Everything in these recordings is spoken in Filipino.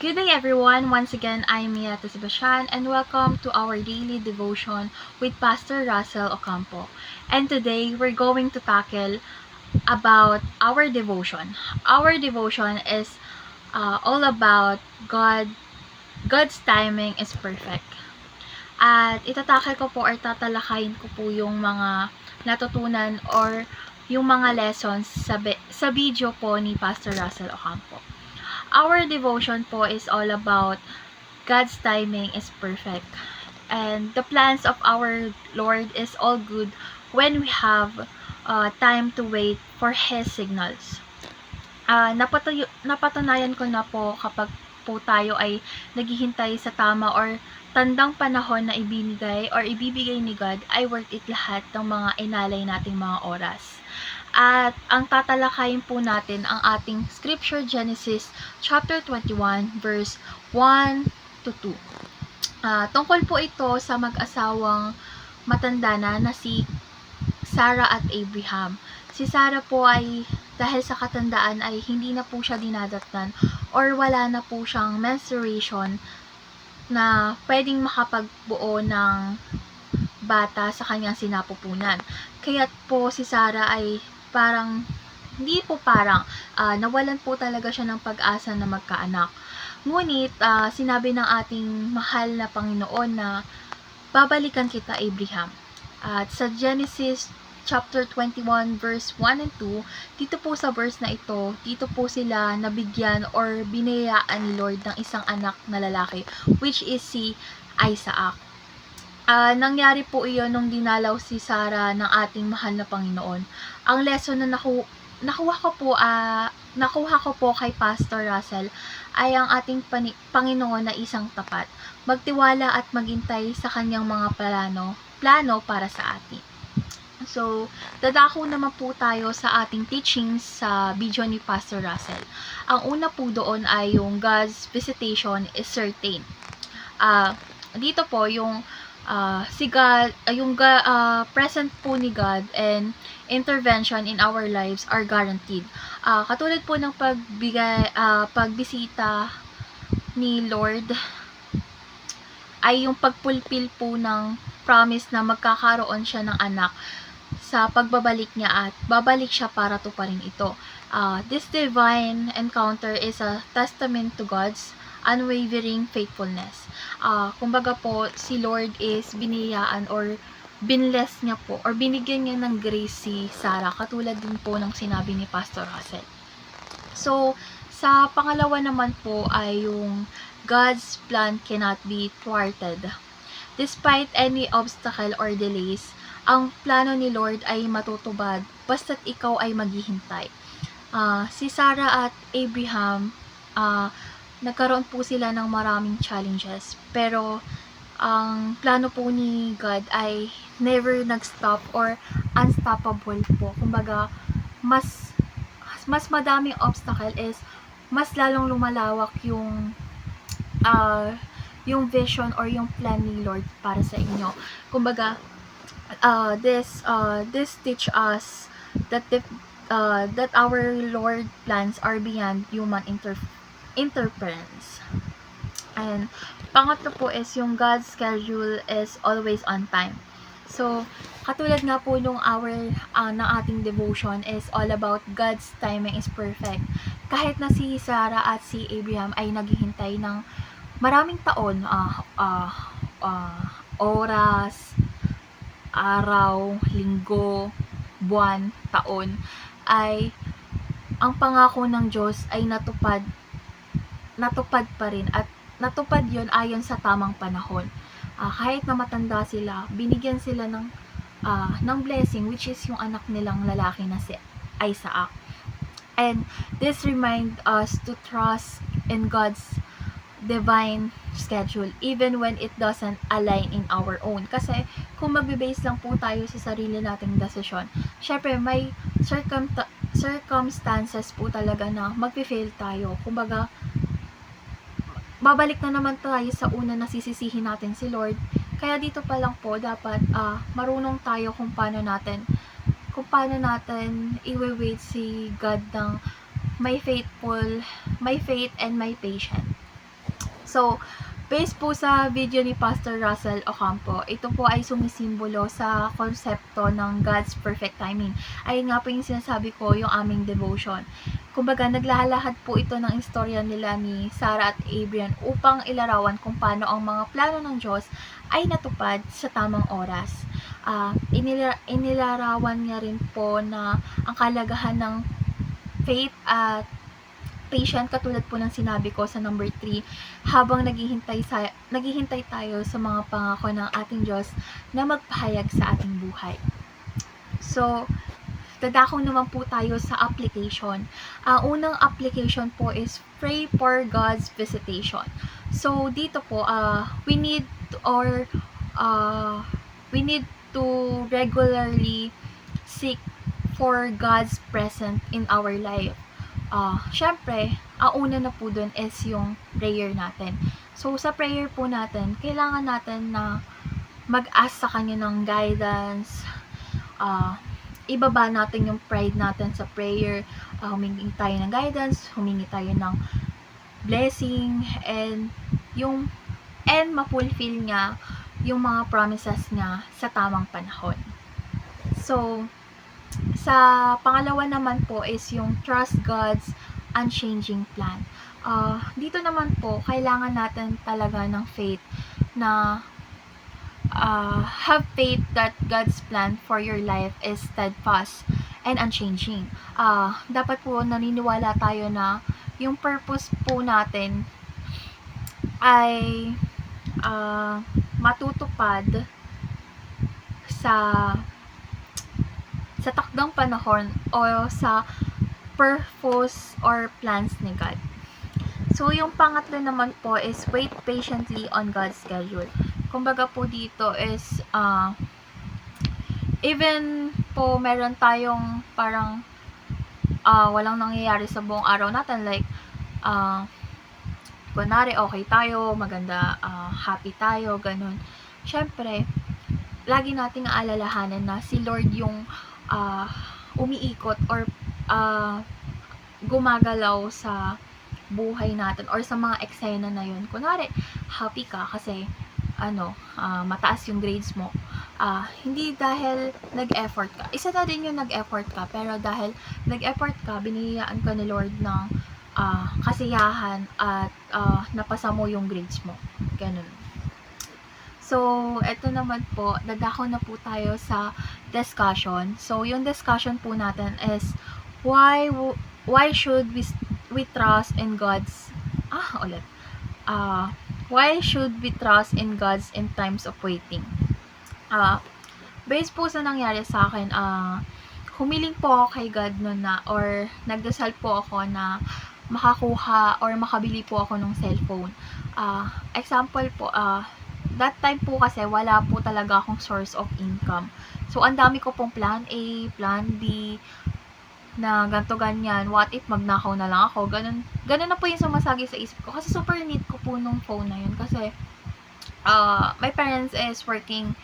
Good day everyone. Once again, I'm Mia Sebastian and welcome to our daily devotion with Pastor Russell Ocampo. And today, we're going to tackle about our devotion. Our devotion is all about God's timing is perfect. At itatakal ko po or tatalakayin ko po yung mga natutunan or yung mga lessons sa video po ni Pastor Russell Ocampo. Our devotion po is all about God's timing is perfect. And the plans of our Lord is all good when we have time to wait for His signals. Napatunayan ko na po kapag po tayo ay naghihintay sa tama or tandang panahon na ibibigay ni God, ay worth it lahat ng mga inalay nating mga oras. At ang tatalakayin po natin ang ating scripture, Genesis chapter 21 verse 1 to 2. Tungkol po ito sa mag-asawang matanda na si Sarah at Abraham. Si Sarah po ay dahil sa katandaan ay hindi na po siya dinadatnan or wala na po siyang menstruation na pwedeng makapagbuo ng bata sa kanyang sinapupunan. Kaya po si Sarah ay nawalan po talaga siya ng pag-asa na magkaanak. Ngunit, sinabi ng ating mahal na Panginoon na babalikan kita, Abraham. At sa Genesis chapter 21 verse 1 and 2, dito po sa verse na ito, dito po sila nabigyan or binayaan ni Lord ng isang anak na lalaki, which is si Isaac. Nangyari po iyon nung dinalaw si Sarah ng ating mahal na Panginoon. Ang lesson na nakuha ko po kay Pastor Russell ay ang ating Panginoon na isang tapat. Magtiwala at maghintay sa kanyang mga plano para sa atin. So, dadako naman po tayo sa ating teachings sa video ni Pastor Russell. Ang una po doon ay yung God's visitation is certain. Dito po yung si God, present po ni God and intervention in our lives are guaranteed. Katulad po ng pagbisita ni Lord ay yung pagpulpil po ng promise na magkakaroon siya ng anak sa pagbabalik niya at babalik siya para tuparin ito. This divine encounter is a testament to God's unwavering faithfulness. Kumbaga po, si Lord is biniyaan or binless niya po or binigyan niya ng grace si Sarah, katulad din po ng sinabi ni Pastor Russell. So, sa pangalawa naman po ay yung God's plan cannot be thwarted. Despite any obstacle or delays, ang plano ni Lord ay matutubad basta't ikaw ay maghihintay. Si Sarah at Abraham, nagkaroon po sila ng maraming challenges, pero ang plano po ni God ay never nag-stop or unstoppable po. Kumbaga, mas madaming obstacle is mas lalong lumalawak yung vision or yung plan ni Lord para sa inyo. Kumbaga, this teach us that our Lord plans are beyond human interference. And pangatlo po is yung God's schedule is always on time. So, katulad nga po nung ng ating devotion is all about God's timing is perfect. Kahit na si Sarah at si Abraham ay naghihintay ng maraming taon, oras, araw, linggo, buwan, taon, ay ang pangako ng Diyos ay natupad pa rin at natupad yon ayon sa tamang panahon. Kahit na matanda sila, binigyan sila ng blessing, which is yung anak nilang lalaki na si Isaac. And this remind us to trust in God's divine schedule even when it doesn't align in our own. Kasi kung magbe-base lang po tayo sa sarili nating desisyon, syempre may circumstances po talaga na magpe-fail tayo. Kumbaga, babalik na naman tayo sa una na sisisihin natin si Lord. Kaya dito pa lang po dapat marunong tayo kung paano natin i-wait si God ng may faith and may patient. So, based po sa video ni Pastor Russell Ocampo, ito po ay sumisimbolo sa konsepto ng God's perfect timing. Ayun nga po yung sinasabi ko, yung aming devotion. Kumbaga, naglalahad po ito ng istorya nila ni Sarah at Abraham upang ilarawan kung paano ang mga plano ng Diyos ay natupad sa tamang oras. Inilarawan niya rin po na ang kalagahan ng faith at patient, katulad po ng sinabi ko sa number 3, habang naghihintay tayo sa mga pangako ng ating Diyos na magpahayag sa ating buhay. So, dadako naman po tayo sa application. Ang unang application po is pray for God's visitation. So, dito po, we need to regularly seek for God's presence in our life. Syempre, ang una na po dun is yung prayer natin. So, sa prayer po natin, kailangan natin na mag-ask sa Kanya ng guidance, ibaba natin yung pride natin sa prayer, humingi tayo ng guidance, humingi tayo ng blessing, and mapulfill niya yung mga promises niya sa tamang panahon. So, sa pangalawa naman po is yung trust God's unchanging plan. Dito naman po, kailangan natin talaga ng faith na have faith that God's plan for your life is steadfast and unchanging. Dapat po naniniwala tayo na yung purpose po natin ay matutupad sa takdang panahon o sa purpose or plans ni God. So, yung pangatlo naman po is wait patiently on God's schedule. Kumbaga po dito is even po meron tayong parang walang nangyayari sa buong araw natin, like kunwari okay tayo, maganda, happy tayo, ganun. Syempre, lagi nating aalalahanan na si Lord yung umiikot or gumagalaw sa buhay natin or sa mga eksena na yun. Kunwari, happy ka kasi mataas yung grades mo. Hindi dahil nag-effort ka. Isa na din yung nag-effort ka, pero dahil nag-effort ka, binigyan ka ni Lord ng kasiyahan at napasa mo yung grades mo. Ganun. So, eto naman po, dadako na po tayo sa discussion. So, yung discussion po natin is, why should we trust in God's, why should we trust in God's in times of waiting? Based po sa nangyari sa akin, humiling po ako kay God noon na, or nagdasal po ako na makakuha or makabili po ako ng cellphone. Example po, that time po kasi wala po talaga akong source of income. So, ang dami ko pong plan A, plan B, na ganto ganyan, what if magnakaw na lang ako, ganun na po yung sumasagi sa isip ko, kasi super need ko po nung phone na yun, kasi my parents is working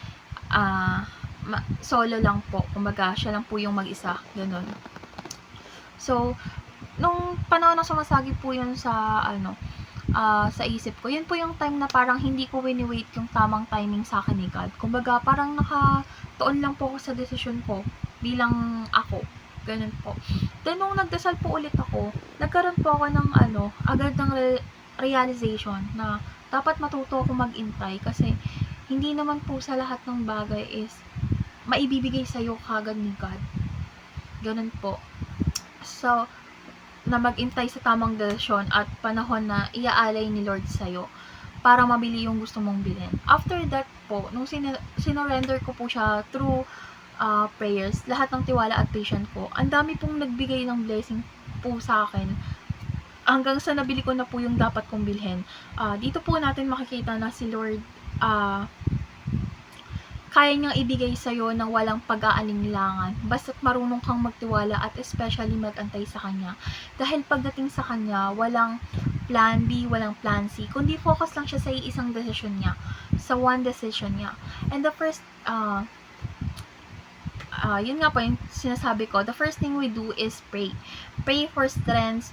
solo lang po, kumbaga siya lang po yung mag-isa, ganun. So, nung panahon na sumasagi po yun sa sa isip ko, yun po yung time na parang hindi ko wini-wait yung tamang timing sa akin ni God. Kumbaga, parang nakatuon lang po ako sa desisyon ko bilang ako. Ganun po. Then, nung nagdasal po ulit ako, nagkaroon po ako ng agad ng realization na dapat matuto ako mag-intay, kasi hindi naman po sa lahat ng bagay is maibibigay sa'yo kagad ni God. Ganun po. So, na mag-intay sa tamang desisyon at panahon na iaalay ni Lord sa'yo para mabili yung gusto mong bilhin. After that po, nung sinorender ko po siya through prayers, lahat ng tiwala at patient ko, ang dami pong nagbigay ng blessing po sa akin hanggang sa nabili ko na po yung dapat kong bilhin. Dito po natin makikita na si Lord kaya niyang ibigay sa'yo ng walang pag-aalinlangan basta't marunong kang magtiwala at especially mag-antay sa Kanya. Dahil pagdating sa Kanya, walang plan B, walang plan C, kundi focus lang siya sa isang decision niya, sa one decision niya. And the first yun nga po yung sinasabi ko, the first thing we do is pray. Pray for strength,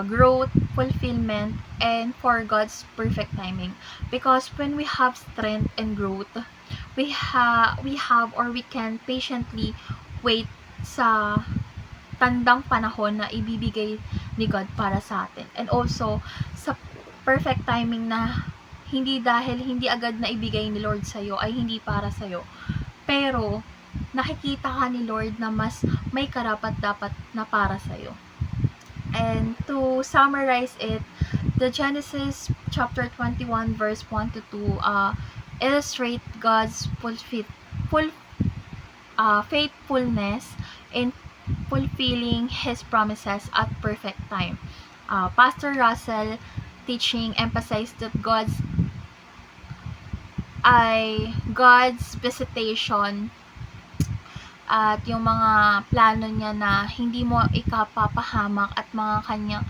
growth, fulfillment, and for God's perfect timing. Because when we have strength and growth, we have or we can patiently wait sa tandang panahon na ibibigay ni God para sa atin. And also, sa perfect timing na dahil hindi agad na ibigay ni Lord sa'yo ay hindi para sa'yo. Pero, nakikita ka ni Lord na mas may karapat-dapat na para sa'yo. And to summarize it, the Genesis chapter 21 verse 1 to 2 illustrate God's faithfulness in fulfilling His promises at perfect time. Pastor Russell teaching emphasized that God's visitation at yung mga plano niya na hindi mo ikapapahamak at mga kanyang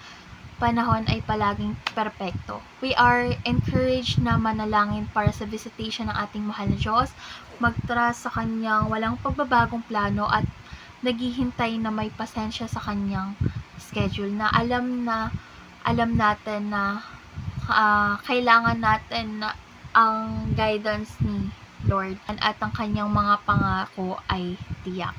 panahon ay palaging perpekto. We are encouraged na manalangin para sa visitation ng ating mahal na Diyos, mag-trust sa kanyang walang pagbabagong plano at naghihintay na may pasensya sa kanyang schedule, na alam natin na kailangan natin na ang guidance ni Lord at ang kanyang mga pangako ay tiyak.